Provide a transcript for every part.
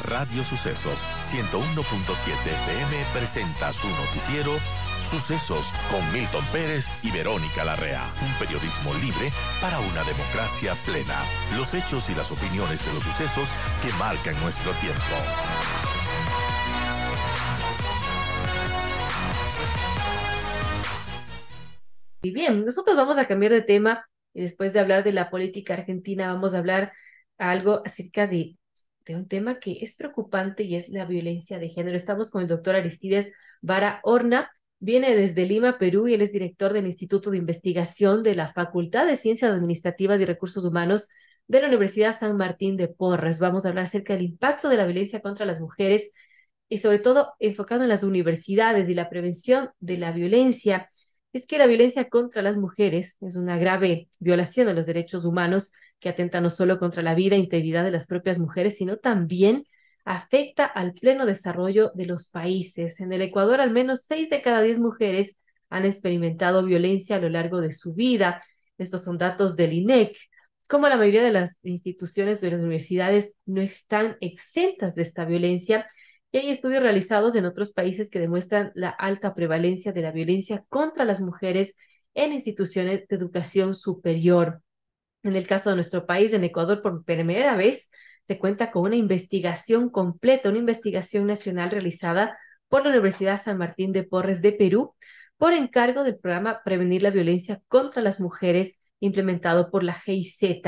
Radio Sucesos 101.7 FM presenta su noticiero Sucesos con Milton Pérez y Verónica Larrea. Un periodismo libre para una democracia plena. Los hechos y las opiniones de los sucesos que marcan nuestro tiempo. Y bien, nosotros vamos a cambiar de tema y después de hablar de la política argentina vamos a hablar algo acerca de un tema que es preocupante y es la violencia de género. Estamos con el doctor Aristides Vara Horna, viene desde Lima, Perú, y él es director del Instituto de Investigación de la Facultad de Ciencias Administrativas y Recursos Humanos de la Universidad San Martín de Porres. Vamos a hablar acerca del impacto de la violencia contra las mujeres y sobre todo enfocado en las universidades y la prevención de la violencia. Es que la violencia contra las mujeres es una grave violación de los derechos humanos que atenta no solo contra la vida e integridad de las propias mujeres, sino también afecta al pleno desarrollo de los países. En el Ecuador, al menos 6 de cada 10 mujeres han experimentado violencia a lo largo de su vida. Estos son datos del INEC. Como la mayoría de las instituciones de las universidades no están exentas de esta violencia, y hay estudios realizados en otros países que demuestran la alta prevalencia de la violencia contra las mujeres en instituciones de educación superior. En el caso de nuestro país, en Ecuador, por primera vez se cuenta con una investigación completa, una investigación nacional realizada por la Universidad San Martín de Porres de Perú, por encargo del programa Prevenir la Violencia contra las Mujeres, implementado por la GIZ.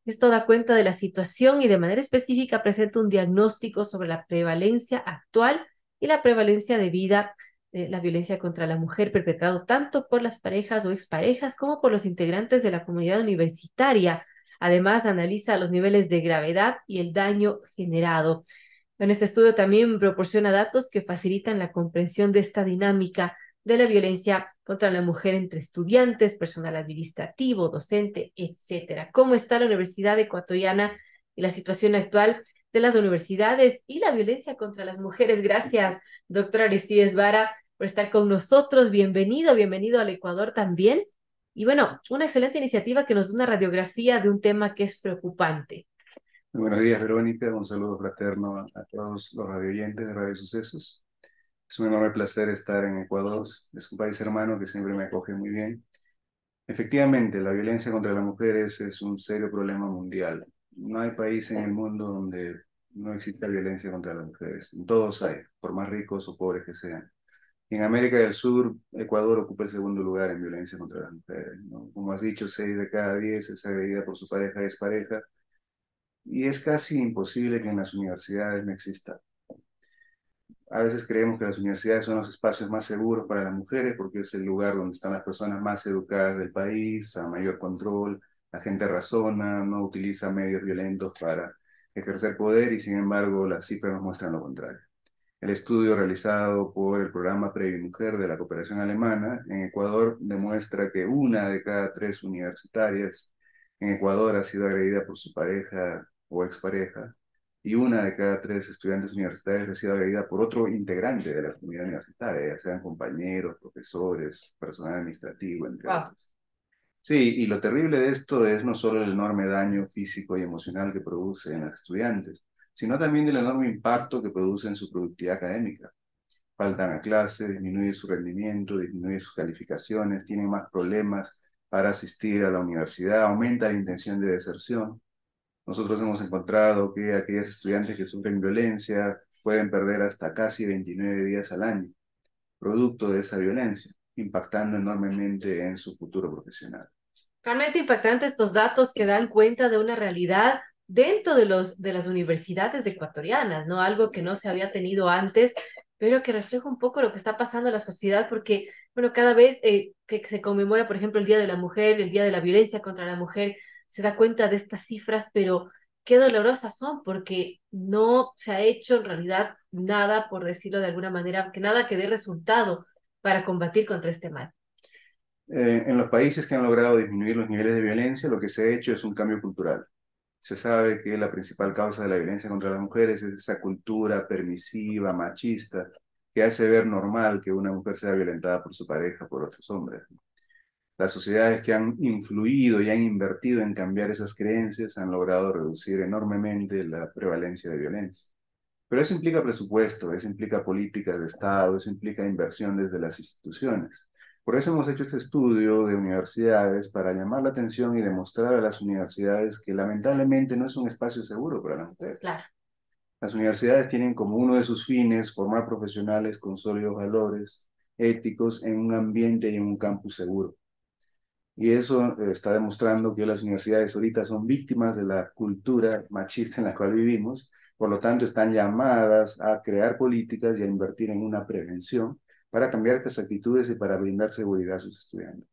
Esto da cuenta de la situación y de manera específica presenta un diagnóstico sobre la prevalencia actual y la prevalencia debida de la violencia contra la mujer perpetrado tanto por las parejas o exparejas como por los integrantes de la comunidad universitaria. Además, analiza los niveles de gravedad y el daño generado. En este estudio también proporciona datos que facilitan la comprensión de esta dinámica de la violencia contra la mujer entre estudiantes, personal administrativo, docente, etcétera. ¿Cómo está la Universidad Ecuatoriana y la situación actual de las universidades y la violencia contra las mujeres? Gracias, doctora Aristides Vara, por estar con nosotros. Bienvenido, bienvenido al Ecuador también. Y bueno, una excelente iniciativa que nos da una radiografía de un tema que es preocupante. Muy buenos días, Verónica. Un saludo fraterno a todos los radioyentes de Radio Sucesos. Es un enorme placer estar en Ecuador. Es un país hermano que siempre me acoge muy bien. Efectivamente, la violencia contra las mujeres es un serio problema mundial. No hay país en el mundo donde no exista violencia contra las mujeres. En todos hay, por más ricos o pobres que sean. En América del Sur, Ecuador ocupa el segundo lugar en violencia contra las mujeres, ¿no? Como has dicho, 6 de cada 10 es agredida por su pareja, es pareja, y es casi imposible que en las universidades no exista. A veces creemos que las universidades son los espacios más seguros para las mujeres porque es el lugar donde están las personas más educadas del país, a mayor control, la gente razona, no utiliza medios violentos para ejercer poder y sin embargo las cifras nos muestran lo contrario. El estudio realizado por el programa Mujer de la Cooperación Alemana en Ecuador demuestra que 1 de cada 3 universitarias en Ecuador ha sido agredida por su pareja o expareja, y 1 de cada 3 estudiantes universitarios ha sido agredida por otro integrante de la comunidad universitaria, ya sean compañeros, profesores, personal administrativo, entre Wow. otros. Sí, y lo terrible de esto es no solo el enorme daño físico y emocional que produce en los estudiantes, sino también el enorme impacto que produce en su productividad académica. Faltan a clase, disminuye su rendimiento, disminuye sus calificaciones, tienen más problemas para asistir a la universidad, aumenta la intención de deserción. Nosotros hemos encontrado que aquellos estudiantes que sufren violencia pueden perder hasta casi 29 días al año, producto de esa violencia, impactando enormemente en su futuro profesional. Realmente impactantes estos datos que dan cuenta de una realidad dentro de las universidades ecuatorianas, ¿no? Algo que no se había tenido antes, pero que refleja un poco lo que está pasando en la sociedad, porque, bueno, cada vez que se conmemora, por ejemplo, el Día de la Mujer, el Día de la Violencia contra la Mujer, se da cuenta de estas cifras, pero qué dolorosas son, porque no se ha hecho en realidad nada, por decirlo de alguna manera, que nada que dé resultado para combatir contra este mal. En los países que han logrado disminuir los niveles de violencia, lo que se ha hecho es un cambio cultural. Se sabe que la principal causa de la violencia contra las mujeres es esa cultura permisiva, machista, que hace ver normal que una mujer sea violentada por su pareja, por otros hombres. Las sociedades que han influido y han invertido en cambiar esas creencias han logrado reducir enormemente la prevalencia de violencia. Pero eso implica presupuesto, eso implica políticas de Estado, eso implica inversión desde las instituciones. Por eso hemos hecho este estudio de universidades para llamar la atención y demostrar a las universidades que lamentablemente no es un espacio seguro para la mujer. Claro. Las universidades tienen como uno de sus fines formar profesionales con sólidos valores éticos en un ambiente y en un campus seguro. Y eso está demostrando que las universidades ahorita son víctimas de la cultura machista en la cual vivimos, por lo tanto están llamadas a crear políticas y a invertir en una prevención para cambiar estas actitudes y para brindar seguridad a sus estudiantes.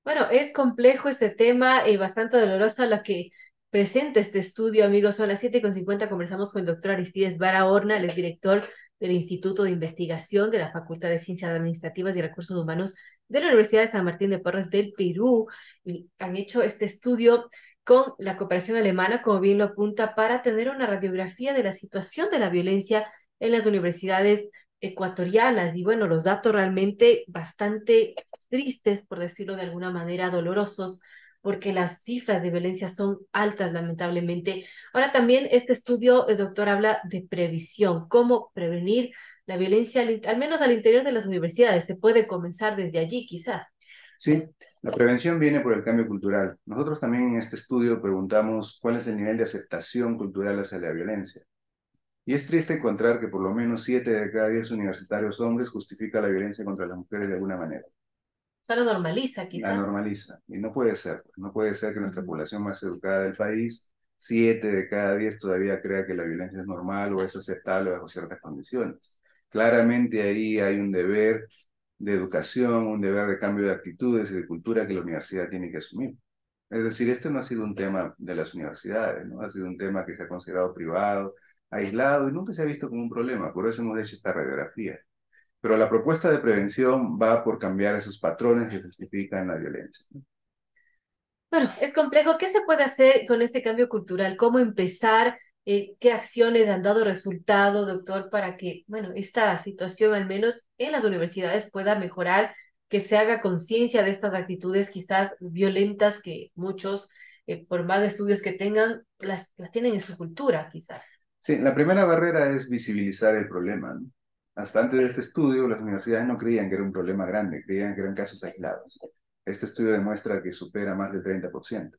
Bueno, es complejo este tema y bastante dolorosa lo que presenta este estudio, amigos. Son las 7:50. Conversamos con el doctor Aristides Vara Horna, el es director del Instituto de Investigación de la Facultad de Ciencias Administrativas y Recursos Humanos de la Universidad de San Martín de Porres del Perú. Y han hecho este estudio con la cooperación alemana, como bien lo apunta, para tener una radiografía de la situación de la violencia en las universidades ecuatorianas. Y bueno, los datos realmente bastante tristes, por decirlo de alguna manera, dolorosos, porque las cifras de violencia son altas, lamentablemente. Ahora también este estudio, el doctor, habla de previsión, cómo prevenir la violencia, al menos al interior de las universidades. Se puede comenzar desde allí, quizás. Sí, la prevención viene por el cambio cultural. Nosotros también en este estudio preguntamos cuál es el nivel de aceptación cultural hacia la violencia. Y es triste encontrar que por lo menos 7 de cada 10 universitarios hombres justifica la violencia contra las mujeres de alguna manera. Solo normaliza, La quizás. normaliza. Y no puede ser. No puede ser que nuestra población más educada del país, 7 de cada 10 todavía crea que la violencia es normal o es aceptable bajo ciertas condiciones. Claramente ahí hay un deber de educación, un deber de cambio de actitudes y de cultura que la universidad tiene que asumir. Es decir, este no ha sido un tema de las universidades, ¿no? Ha sido un tema que se ha considerado privado, aislado y nunca se ha visto como un problema. Por eso hemos hecho esta radiografía. Pero la propuesta de prevención va por cambiar esos patrones que justifican la violencia. Bueno, es complejo. ¿Qué se puede hacer con este cambio cultural? ¿Cómo empezar? ¿Qué acciones han dado resultado, doctor, para que, bueno, esta situación, al menos en las universidades, pueda mejorar, que se haga conciencia de estas actitudes quizás violentas que muchos, por más estudios que tengan, las tienen en su cultura, quizás? Sí, la primera barrera es visibilizar el problema, ¿no? Hasta antes de este estudio, las universidades no creían que era un problema grande, creían que eran casos aislados. Este estudio demuestra que supera más del 30%.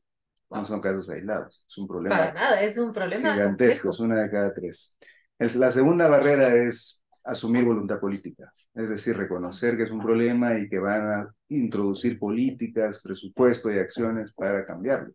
No Wow, son casos aislados, es un para problema nada, es un problema gigantesco, es complejo. una de cada tres. La segunda barrera es asumir voluntad política, es decir, reconocer que es un problema y que van a introducir políticas, presupuesto y acciones para cambiarlo.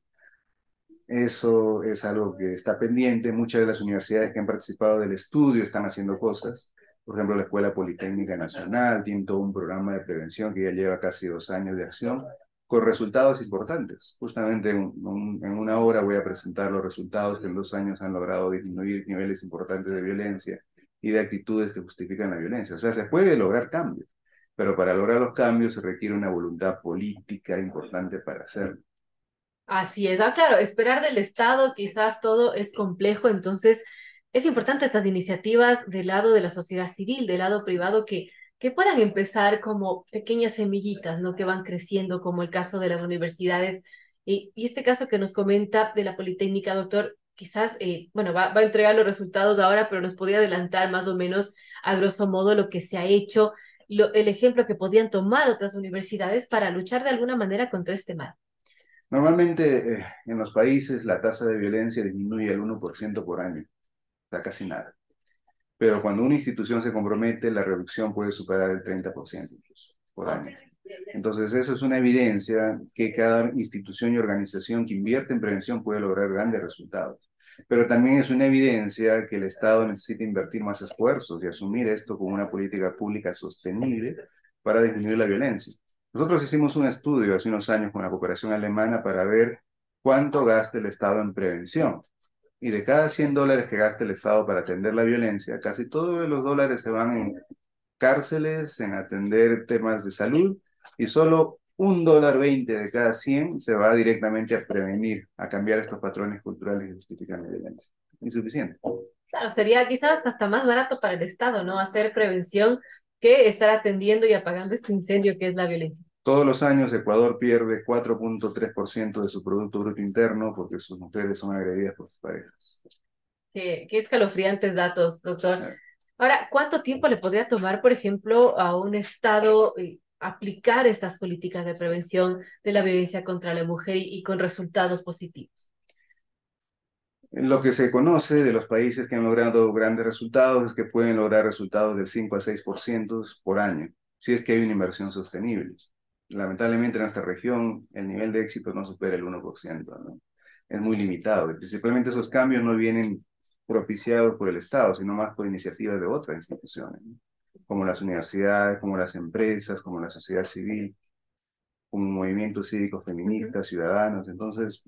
Eso es algo que está pendiente. Muchas de las universidades que han participado del estudio están haciendo cosas. Por ejemplo, la Escuela Politécnica Nacional tiene todo un programa de prevención que ya lleva casi 2 años de acción, con resultados importantes. Justamente en una hora voy a presentar los resultados que en 2 años han logrado disminuir niveles importantes de violencia y de actitudes que justifican la violencia. O sea, se puede lograr cambios, pero para lograr los cambios se requiere una voluntad política importante para hacerlo. Así es, claro, esperar del Estado quizás todo es complejo, entonces es importante estas iniciativas del lado de la sociedad civil, del lado privado, que puedan empezar como pequeñas semillitas, ¿no? Que van creciendo, como el caso de las universidades. Y este caso que nos comenta de la Politécnica, doctor, quizás, bueno, va a entregar los resultados ahora, pero nos podría adelantar más o menos a grosso modo lo que se ha hecho, el ejemplo que podían tomar otras universidades para luchar de alguna manera contra este mal. Normalmente en los países la tasa de violencia disminuye al 1% por año, o sea, casi nada. Pero cuando una institución se compromete, la reducción puede superar el 30% incluso por Ok. año. Entonces, eso es una evidencia que cada institución y organización que invierte en prevención puede lograr grandes resultados. Pero también es una evidencia que el Estado necesita invertir más esfuerzos y asumir esto como una política pública sostenible para disminuir la violencia. Nosotros hicimos un estudio hace unos años con la cooperación alemana para ver cuánto gasta el Estado en prevención. Y de cada $100 que gasta el Estado para atender la violencia, casi todos los dólares se van en cárceles, en atender temas de salud, y solo $1.20 de cada 100 se va directamente a prevenir, a cambiar estos patrones culturales que justifican la violencia. Insuficiente. Claro, sería quizás hasta más barato para el Estado, ¿no? Hacer prevención que estar atendiendo y apagando este incendio que es la violencia. Todos los años Ecuador pierde 4.3% de su Producto Bruto Interno porque sus mujeres son agredidas por sus parejas. Qué escalofriantes datos, doctor. Ah, Ahora, ¿cuánto tiempo le podría tomar, por ejemplo, a un Estado aplicar estas políticas de prevención de la violencia contra la mujer y con resultados positivos? Lo que se conoce de los países que han logrado grandes resultados es que pueden lograr resultados del 5 a 6% por año, si es que hay una inversión sostenible. Lamentablemente en nuestra región el nivel de éxito no supera el 1%, ¿no? Es muy limitado y principalmente esos cambios no vienen propiciados por el Estado, sino más por iniciativas de otras instituciones, ¿no? Como las universidades, como las empresas, como la sociedad civil, como movimientos cívicos Ujú. feministas, ciudadanos. Entonces,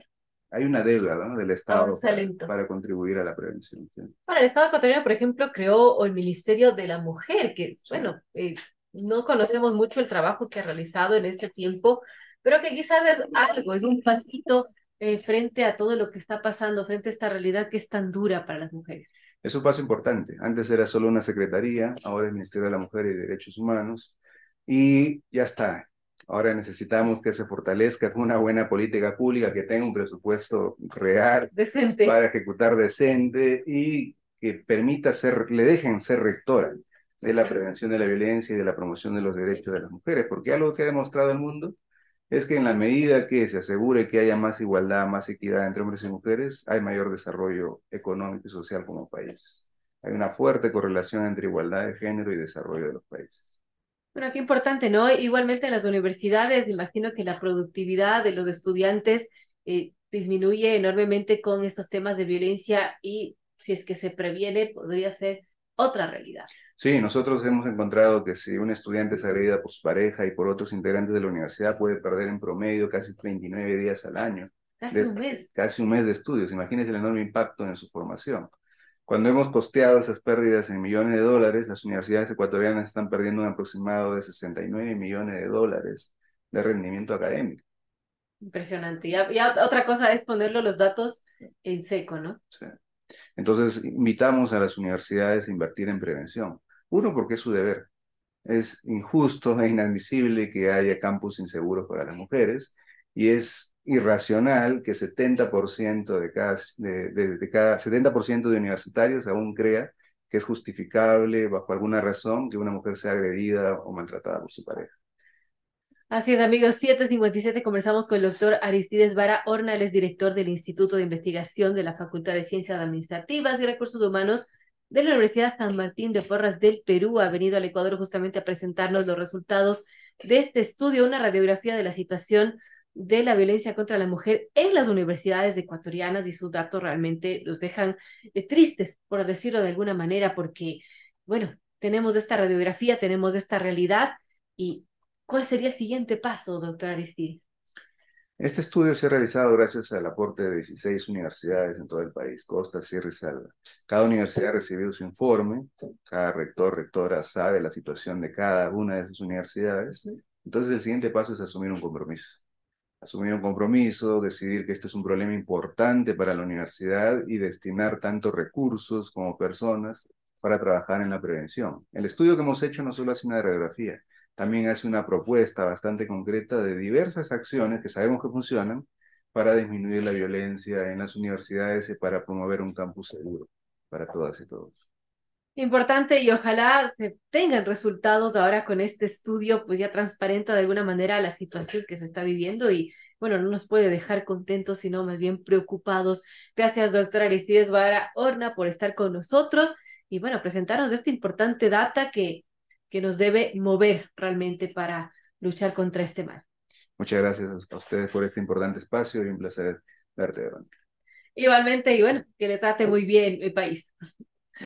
hay una deuda, ¿no?, del Estado Avanza lento. para contribuir a la prevención. ¿Sí? Ahora, el Estado ecuatoriano, por ejemplo, creó el Ministerio de la Mujer, que, Sí. bueno, no conocemos mucho el trabajo que ha realizado en este tiempo, pero que quizás es algo, es un pasito frente a todo lo que está pasando, frente a esta realidad que es tan dura para las mujeres. Es un paso importante. Antes era solo una secretaría, ahora es el Ministerio de la Mujer y Derechos Humanos, y ya está. Ahora necesitamos que se fortalezca con una buena política pública, que tenga un presupuesto real Decente. para ejecutar decente y que permita ser, le dejen ser rectora de la prevención de la violencia y de la promoción de los derechos de las mujeres, porque algo que ha demostrado el mundo es que en la medida que se asegure que haya más igualdad, más equidad entre hombres y mujeres, hay mayor desarrollo económico y social como país. Hay una fuerte correlación entre igualdad de género y desarrollo de los países. Bueno, qué importante, ¿no? Igualmente en las universidades, me imagino que la productividad de los estudiantes disminuye enormemente con estos temas de violencia y si es que se previene, podría ser otra realidad. Sí, nosotros hemos encontrado que si un estudiante es agredida por su pareja y por otros integrantes de la universidad, puede perder en promedio casi 29 días al año, Casi de, un mes. casi un mes de estudios. Imagínense el enorme impacto en su formación. Cuando hemos posteado esas pérdidas en millones de dólares, las universidades ecuatorianas están perdiendo un aproximado de 69 millones de dólares de rendimiento académico. Impresionante. Ya otra cosa es ponerlo los datos en seco, ¿no? ¿Sí? Entonces, invitamos a las universidades a invertir en prevención. Uno, porque es su deber. Es injusto e inadmisible que haya campus inseguros para las mujeres y es irracional que 70% de cada 70% de universitarios aún crea que es justificable bajo alguna razón que una mujer sea agredida o maltratada por su pareja. Así es, amigos. 7:57 conversamos con el doctor Aristides Vara Horna, él es director del Instituto de Investigación de la Facultad de Ciencias Administrativas y Recursos Humanos de la Universidad San Martín de Porras del Perú. Ha venido al Ecuador justamente a presentarnos los resultados de este estudio, una radiografía de la situación de la violencia contra la mujer en las universidades ecuatorianas y sus datos realmente los dejan tristes, por decirlo de alguna manera, porque, bueno, tenemos esta radiografía, tenemos esta realidad y ¿cuál sería el siguiente paso, doctor Aristides? Este estudio se ha realizado gracias al aporte de 16 universidades en todo el país, Costa, Sierra y Selva. Cada universidad ha recibido su informe, cada rector, rectora sabe la situación de cada una de sus universidades. Entonces el siguiente paso es asumir un compromiso. Asumir un compromiso, decidir que esto es un problema importante para la universidad y destinar tanto recursos como personas para trabajar en la prevención. El estudio que hemos hecho no solo hace una radiografía, también hace una propuesta bastante concreta de diversas acciones que sabemos que funcionan para disminuir la violencia en las universidades y para promover un campus seguro para todas y todos. Importante y ojalá se tengan resultados ahora con este estudio, pues ya transparenta de alguna manera la situación que se está viviendo y bueno, no nos puede dejar contentos, sino más bien preocupados. Gracias, doctora Aristides Vara Horna, por estar con nosotros y bueno, presentarnos esta importante data que nos debe mover realmente para luchar contra este mal. Muchas gracias a ustedes por este importante espacio y un placer verte, Verónica. Igualmente, y bueno, que le trate muy bien el país.